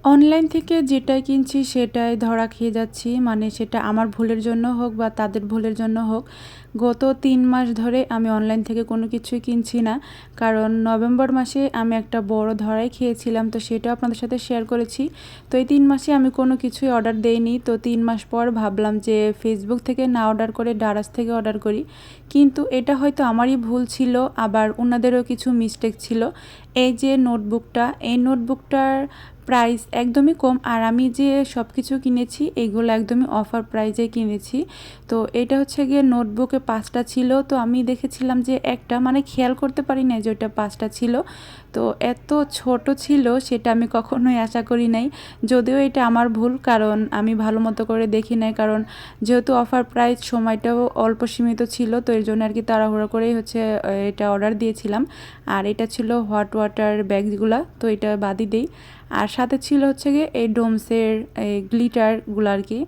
Online থেকে যেটাই কিনছি সেটাই ধরা খেয়ে যাচ্ছি, মানে সেটা আমার ভুলের জন্য হোক বা তাদের ভুলের জন্য হোক। গত 3 মাস ধরে আমি অনলাইন থেকে কোনো কিছুই কিনছি না, কারণ নভেম্বর মাসে আমি একটা বড় ধরাই খেয়েছিলাম, তো সেটাও আপনাদের সাথে শেয়ার করেছি। তো এই 3 মাসে আমি কোনো কিছুই অর্ডার দেইনি। তো 3 মাস পর ভাবলাম যে ফেসবুক থেকে না অর্ডার করে ডারাস থেকে অর্ডার করি, কিন্তু এটা হয়তো আমারই ভুল ছিল, আবার ওনাদেরও কিছু মিস্টেক ছিল। এই যে নোটবুকটা, এই নোটবুকটার প্রাইস একদমই কম, আর আমি যে সব কিছু কিনেছি এগুলো একদমই অফার প্রাইজে কিনেছি। তো এটা হচ্ছে গিয়ে নোটবুকে 5টা ছিল, তো আমি দেখেছিলাম যে একটা, মানে খেয়াল করতে পারি না যে ওটা 5টা ছিল। তো এত ছোট ছিল সেটা আমি কখনোই আশা করি নাই, যদিও এটা আমার ভুল, কারণ আমি ভালো মতো করে দেখি নাই, কারণ যেহেতু অফার প্রাইস সময়টাও অল্প সীমিত ছিল, তো এর জন্য আর কি তাড়াহুড়ো করেই হচ্ছে এটা অর্ডার দিয়েছিলাম। আর এটা ছিল হট ওয়াটার ব্যাগগুলা, তো এটা বাদই দেই। আর সাথে ছিল হচ্ছে গিয়ে এই ডোমসের এই গ্লিটারগুলো আর কি।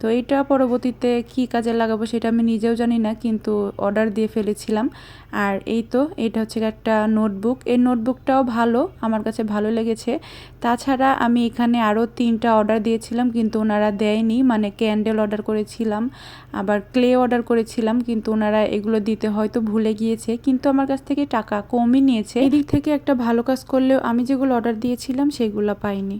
তো এইটা পরবর্তীতে কি কাজে লাগাবো সেটা আমি নিজেও জানি না, কিন্তু অর্ডার দিয়ে ফেলেছিলাম। আর এই তো এটা হচ্ছে একটা নোটবুক, এই নোটবুকটাও ভালো, আমার কাছে ভালো লেগেছে। তাছাড়া আমি এখানে আরও 3টা অর্ডার দিয়েছিলাম, কিন্তু ওনারা দেয়নি, মানে ক্যান্ডেল অর্ডার করেছিলাম, আবার ক্লে অর্ডার করেছিলাম, কিন্তু ওনারা এগুলো দিতে হয়তো ভুলে গিয়েছে, কিন্তু আমার কাছ থেকে টাকা কমই নিয়েছে। এদিক থেকে একটা ভালো কাজ করলেও আমি যেগুলো অর্ডার দিয়েছিলাম সেগুলো পাইনি।